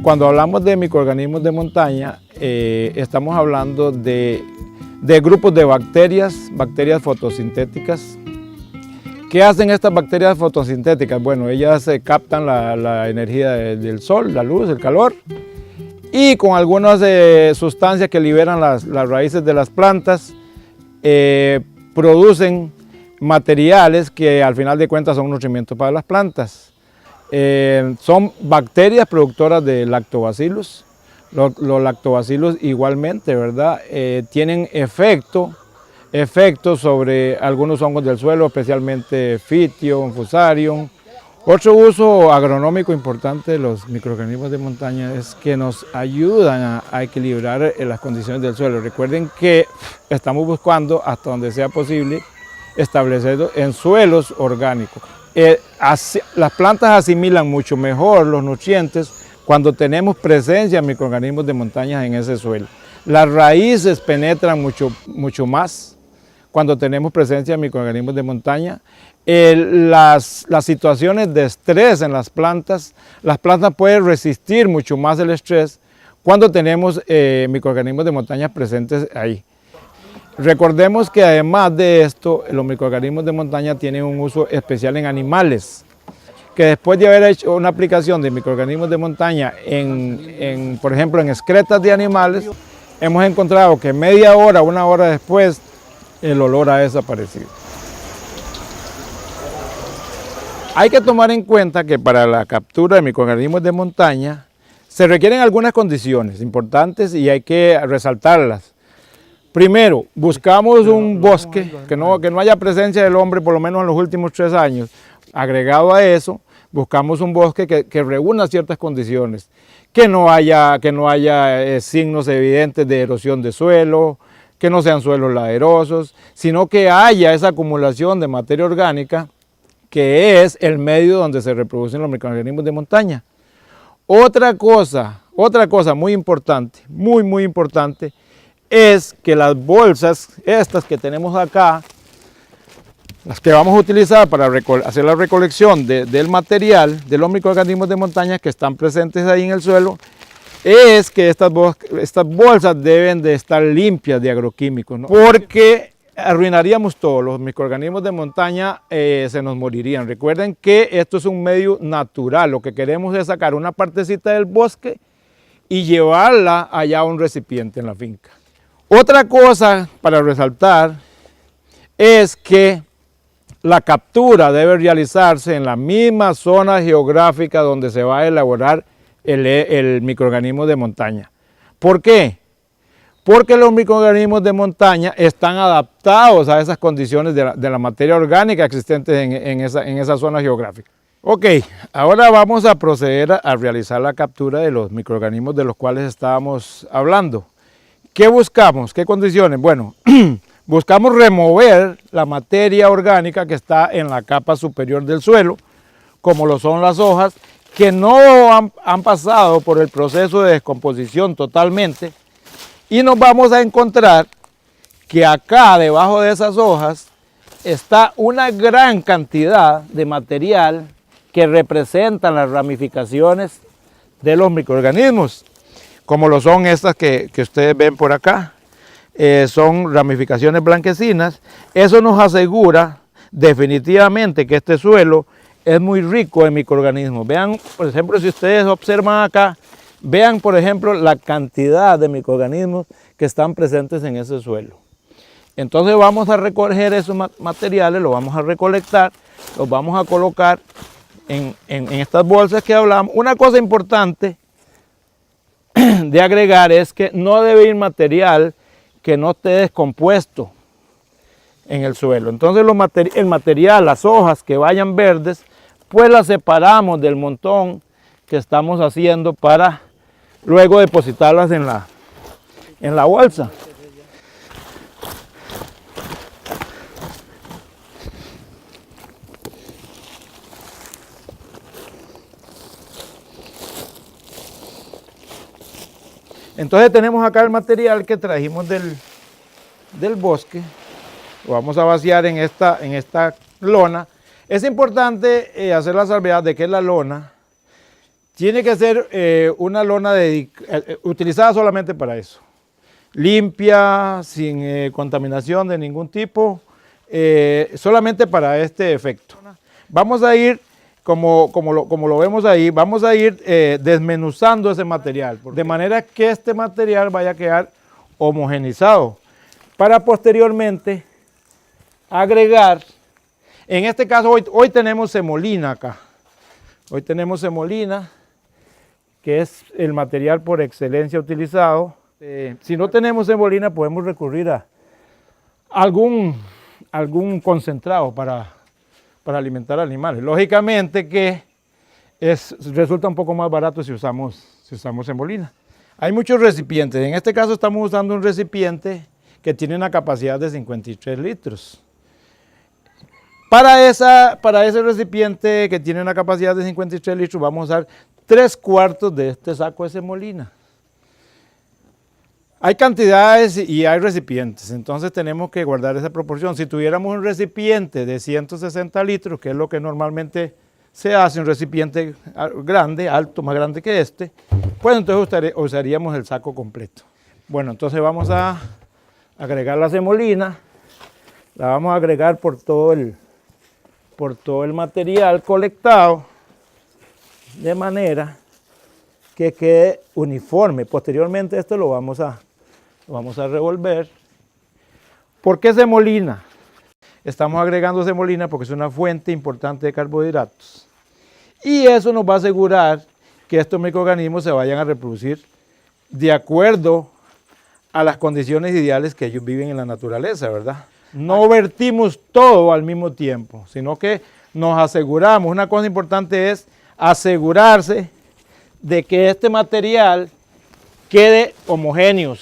Cuando hablamos de microorganismos de montaña, estamos hablando de grupos de bacterias fotosintéticas. ¿Qué hacen estas bacterias fotosintéticas? Bueno, ellas captan la energía del sol, la luz, el calor, y con algunas sustancias que liberan las raíces de las plantas, producen materiales que al final de cuentas son nutrimientos para las plantas. Son bacterias productoras de lactobacillus. Los lactobacillus igualmente, ¿verdad? Tienen efecto sobre algunos hongos del suelo, especialmente Phytium, Fusarium. Otro uso agronómico importante de los microorganismos de montaña es que nos ayudan a equilibrar las condiciones del suelo. Recuerden que estamos buscando, hasta donde sea posible, establecerlo en suelos orgánicos. Las plantas asimilan mucho mejor los nutrientes cuando tenemos presencia de microorganismos de montaña en ese suelo. Las raíces penetran mucho más cuando tenemos presencia de microorganismos de montaña. Las situaciones de estrés en las plantas pueden resistir mucho más el estrés cuando tenemos microorganismos de montaña presentes ahí. Recordemos que además de esto, los microorganismos de montaña tienen un uso especial en animales, que después de haber hecho una aplicación de microorganismos de montaña por ejemplo, en excretas de animales, hemos encontrado que media hora, una hora después, el olor ha desaparecido. Hay que tomar en cuenta que para la captura de microorganismos de montaña se requieren algunas condiciones importantes y hay que resaltarlas. Primero, buscamos un bosque, que no haya presencia del hombre por lo menos en los últimos 3 años. Agregado a eso, buscamos un bosque que reúna ciertas condiciones, que no haya signos evidentes de erosión de suelo, que no sean suelos laderosos, sino que haya esa acumulación de materia orgánica que es el medio donde se reproducen los microorganismos de montaña. Otra cosa muy importante, muy importante, es que las bolsas, estas que tenemos acá, las que vamos a utilizar para hacer la recolección del material de los microorganismos de montaña que están presentes ahí en el suelo, es que estas bolsas deben de estar limpias de agroquímicos, ¿no? Porque arruinaríamos todo, los microorganismos de montaña se nos morirían. Recuerden que esto es un medio natural, lo que queremos es sacar una partecita del bosque y llevarla allá a un recipiente en la finca. Otra cosa para resaltar es que la captura debe realizarse en la misma zona geográfica donde se va a elaborar el microorganismo de montaña. ¿Por qué? Porque los microorganismos de montaña están adaptados a esas condiciones de la materia orgánica existente en esa zona geográfica. Ok, ahora vamos a proceder a realizar la captura de los microorganismos de los cuales estábamos hablando. ¿Qué buscamos? ¿Qué condiciones? Bueno, buscamos remover la materia orgánica que está en la capa superior del suelo, como lo son las hojas, que no han pasado por el proceso de descomposición totalmente, y nos vamos a encontrar que acá, debajo de esas hojas, está una gran cantidad de material que representan las ramificaciones de los microorganismos, como lo son estas que ustedes ven por acá. Son ramificaciones blanquecinas. Eso nos asegura definitivamente que este suelo es muy rico en microorganismos. Vean, por ejemplo, si ustedes observan acá, vean, por ejemplo, la cantidad de microorganismos que están presentes en ese suelo. Entonces vamos a recoger esos materiales, los vamos a recolectar, los vamos a colocar en estas bolsas que hablamos. Una cosa importante de agregar es que no debe ir material que no esté descompuesto en el suelo. Entonces el material, las hojas que vayan verdes, pues las separamos del montón que estamos haciendo para luego depositarlas en la bolsa. Entonces tenemos acá el material que trajimos del bosque, lo vamos a vaciar en esta lona. Es importante hacer la salvedad de que la lona Tiene que ser una lona utilizada solamente para eso. Limpia, sin contaminación de ningún tipo, solamente para este efecto. Vamos a ir, como lo vemos ahí, vamos a ir desmenuzando ese material, de manera que este material vaya a quedar homogenizado, para posteriormente agregar, en este caso hoy tenemos semolina acá. Hoy tenemos semolina, que es el material por excelencia utilizado. Si no tenemos semolina, podemos recurrir a algún concentrado para alimentar animales. Lógicamente que resulta un poco más barato si usamos semolina. Hay muchos recipientes. En este caso estamos usando un recipiente que tiene una capacidad de 53 litros. Para ese recipiente que tiene una capacidad de 53 litros, vamos a usar 3/4 de este saco de semolina. Hay cantidades y hay recipientes, entonces tenemos que guardar esa proporción. Si tuviéramos un recipiente de 160 litros, que es lo que normalmente se hace, un recipiente grande, alto, más grande que este, pues entonces usaríamos el saco completo. Bueno, entonces vamos a agregar la semolina, la vamos a agregar por todo el material colectado, de manera que quede uniforme. Posteriormente esto lo vamos a revolver. ¿Por qué semolina? Estamos agregando semolina porque es una fuente importante de carbohidratos. Y eso nos va a asegurar que estos microorganismos se vayan a reproducir de acuerdo a las condiciones ideales que ellos viven en la naturaleza, ¿verdad? No vertimos todo al mismo tiempo, sino que nos aseguramos. Una cosa importante es asegurarse de que este material quede homogéneo.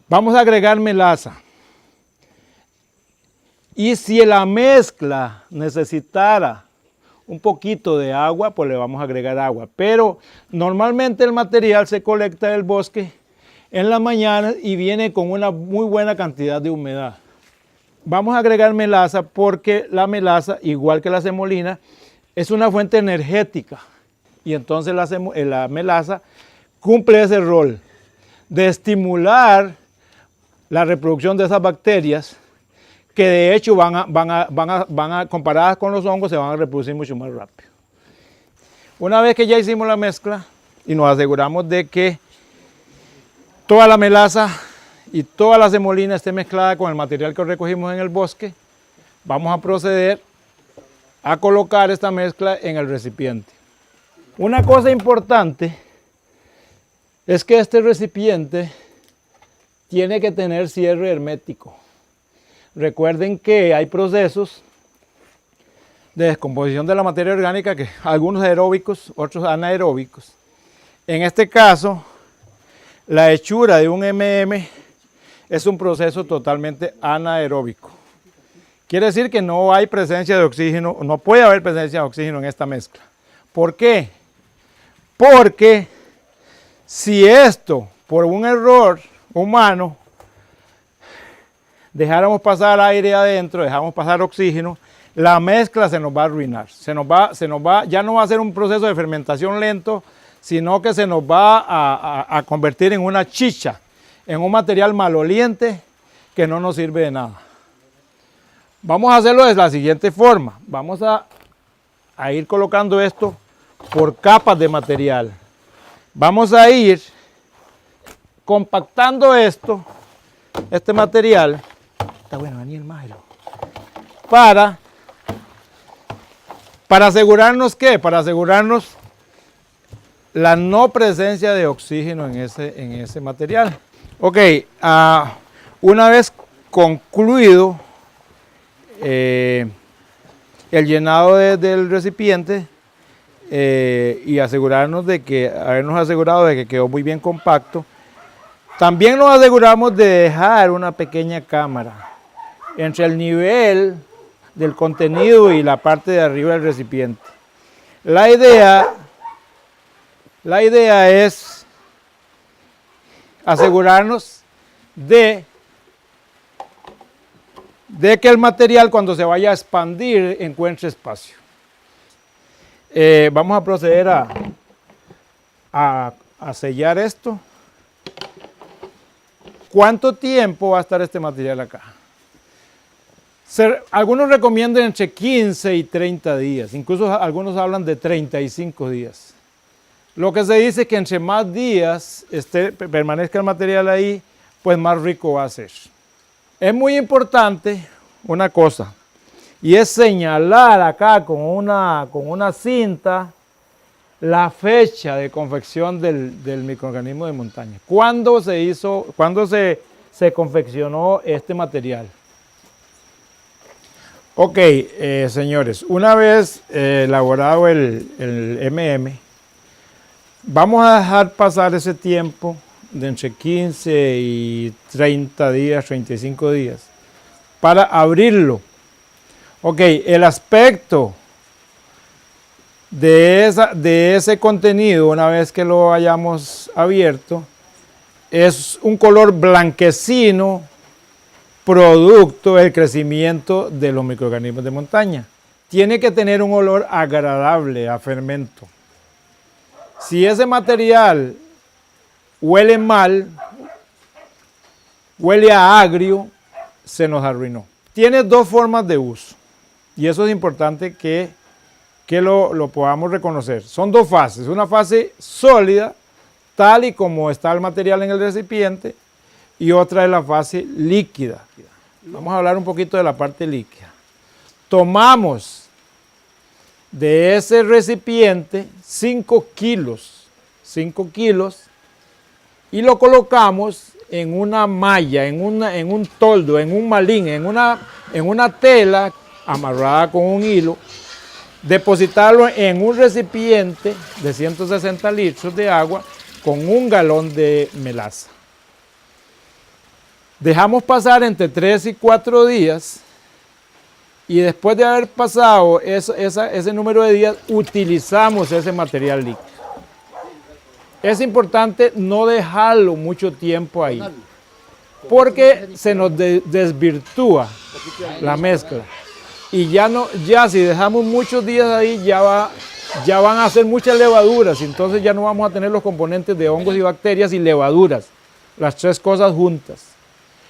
Vamos a agregar melaza. Y si la mezcla necesitara un poquito de agua, pues le vamos a agregar agua. Pero normalmente el material se colecta del bosque en la mañana y viene con una muy buena cantidad de humedad. Vamos a agregar melaza porque la melaza, igual que la semolina, es una fuente energética. Y entonces la melaza cumple ese rol de estimular la reproducción de esas bacterias que de hecho comparadas con los hongos, se van a reproducir mucho más rápido. Una vez que ya hicimos la mezcla y nos aseguramos de que toda la melaza y toda la semolina esté mezclada con el material que recogimos en el bosque, vamos a proceder a colocar esta mezcla en el recipiente. Una cosa importante es que este recipiente tiene que tener cierre hermético. Recuerden que hay procesos de descomposición de la materia orgánica, que algunos aeróbicos, otros anaeróbicos. En este caso, la hechura de un es un proceso totalmente anaeróbico. Quiere decir que no hay presencia de oxígeno, no puede haber presencia de oxígeno en esta mezcla. ¿Por qué? Porque si esto, por un error humano, dejáramos pasar aire adentro, dejamos pasar oxígeno, la mezcla se nos va a arruinar. Ya no va a ser un proceso de fermentación lento, sino que se nos va a convertir en una chicha, en un material maloliente que no nos sirve de nada. Vamos a hacerlo de la siguiente forma. Vamos a ir colocando esto por capas de material. Vamos a ir compactando este material. Está bueno, Daniel, májelo. Para asegurarnos ¿qué? Para asegurarnos la no presencia de oxígeno en ese material. Ok, una vez concluido el llenado del recipiente y habernos asegurado de que quedó muy bien compacto, también nos aseguramos de dejar una pequeña cámara entre el nivel del contenido y la parte de arriba del recipiente. La idea es asegurarnos de de que el material cuando se vaya a expandir encuentre espacio. Vamos a proceder a sellar esto. ¿Cuánto tiempo va a estar este material acá? Algunos recomiendan entre 15 y 30 días, incluso algunos hablan de 35 días. Lo que se dice es que entre más días permanezca el material ahí, pues más rico va a ser. Es muy importante una cosa, y es señalar acá con una cinta la fecha de confección del microorganismo de montaña. ¿Cuándo se confeccionó este material? Ok, señores, una vez elaborado el MM, vamos a dejar pasar ese tiempo de entre 15 y 30 días, 35 días, para abrirlo. Ok, el aspecto de ese contenido, una vez que lo hayamos abierto, es un color blanquecino, producto del crecimiento de los microorganismos de montaña. Tiene que tener un olor agradable a fermento. Si ese material huele mal, huele a agrio, se nos arruinó. Tiene dos formas de uso, y eso es importante que lo podamos reconocer. Son dos fases, una fase sólida, tal y como está el material en el recipiente, y otra es la fase líquida. Vamos a hablar un poquito de la parte líquida. Tomamos de ese recipiente 5 kilos, y lo colocamos en una malla, en un toldo, en un malín, en una tela amarrada con un hilo, depositarlo en un recipiente de 160 litros de agua con 1 galón de melaza. Dejamos pasar entre 3 y 4 días y después de haber pasado ese número de días, utilizamos ese material líquido. Es importante no dejarlo mucho tiempo ahí, porque se nos desvirtúa la mezcla. Y ya si dejamos muchos días ahí, ya van a ser muchas levaduras, y entonces ya no vamos a tener los componentes de hongos y bacterias y levaduras, las tres cosas juntas.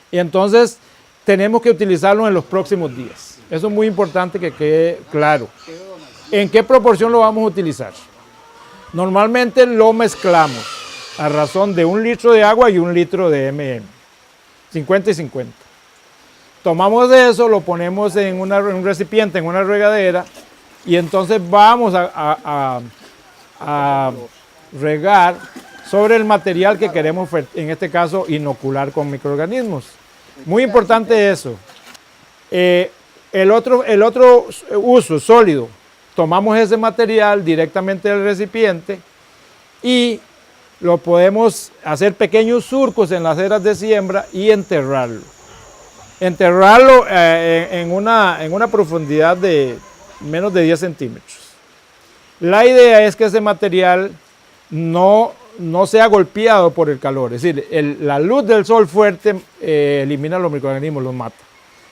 Y entonces tenemos que utilizarlo en los próximos días. Eso es muy importante que quede claro. ¿En qué proporción lo vamos a utilizar? Normalmente lo mezclamos a razón de 1 litro de agua y 1 litro de MM, 50 y 50. Tomamos de eso, lo ponemos en un recipiente, en una regadera, y entonces vamos a regar sobre el material que queremos, en este caso, inocular con microorganismos. Muy importante eso. El otro uso sólido, tomamos ese material directamente del recipiente y lo podemos hacer pequeños surcos en las eras de siembra y enterrarlo. Enterrarlo en una profundidad de menos de 10 centímetros. La idea es que ese material no sea golpeado por el calor, es decir, la luz del sol fuerte elimina los microorganismos, los mata.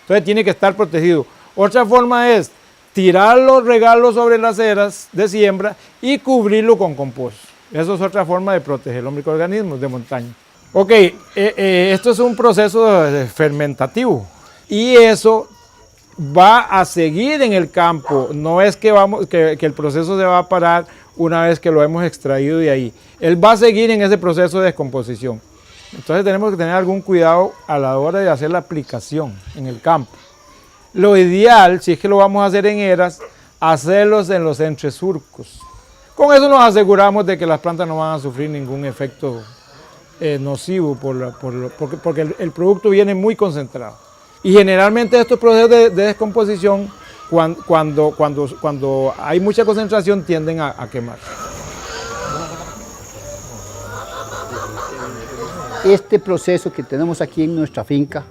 Entonces tiene que estar protegido. Otra forma es tirarlo, regarlo sobre las eras de siembra y cubrirlo con compost. Eso es otra forma de proteger los microorganismos de montaña. Ok, esto es un proceso fermentativo y eso va a seguir en el campo. No es que el proceso se va a parar una vez que lo hemos extraído de ahí. Él va a seguir en ese proceso de descomposición. Entonces tenemos que tener algún cuidado a la hora de hacer la aplicación en el campo. Lo ideal, si es que lo vamos a hacer en eras, hacerlos en los entresurcos. Con eso nos aseguramos de que las plantas no van a sufrir ningún efecto nocivo porque el producto viene muy concentrado. Y generalmente estos procesos de descomposición, cuando hay mucha concentración, tienden a quemar. Este proceso que tenemos aquí en nuestra finca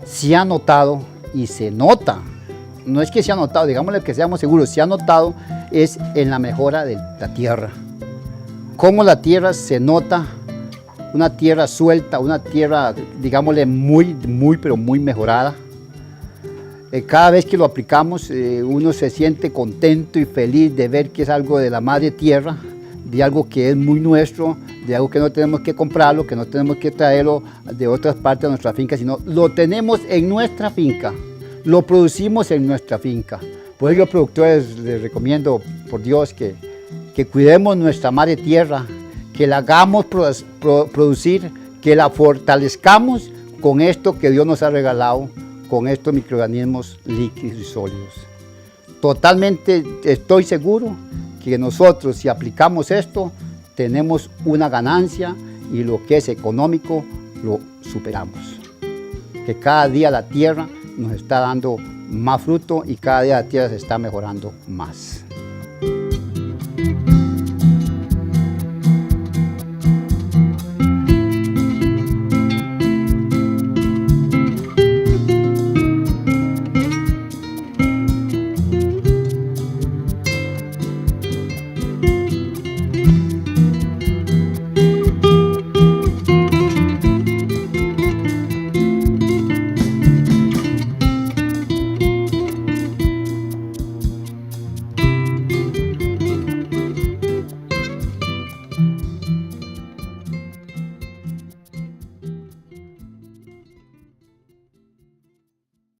se ha notado y se nota. No es que se ha notado, digámosle que seamos seguros, se ha notado es en la mejora de la tierra. Cómo la tierra se nota, una tierra suelta, una tierra, digámosle, pero muy mejorada. Cada vez que lo aplicamos, uno se siente contento y feliz de ver que es algo de la madre tierra, de algo que es muy nuestro, de algo que no tenemos que comprarlo, que no tenemos que traerlo de otras partes de nuestra finca, sino lo tenemos en nuestra finca, lo producimos en nuestra finca. Por ello, productores, les recomiendo, por Dios, que cuidemos nuestra madre tierra, que la hagamos producir, que la fortalezcamos con esto que Dios nos ha regalado, con estos microorganismos líquidos y sólidos. Totalmente estoy seguro que nosotros, si aplicamos esto, tenemos una ganancia y lo que es económico lo superamos. Que cada día la tierra nos está dando más fruto y cada día la tierra se está mejorando más.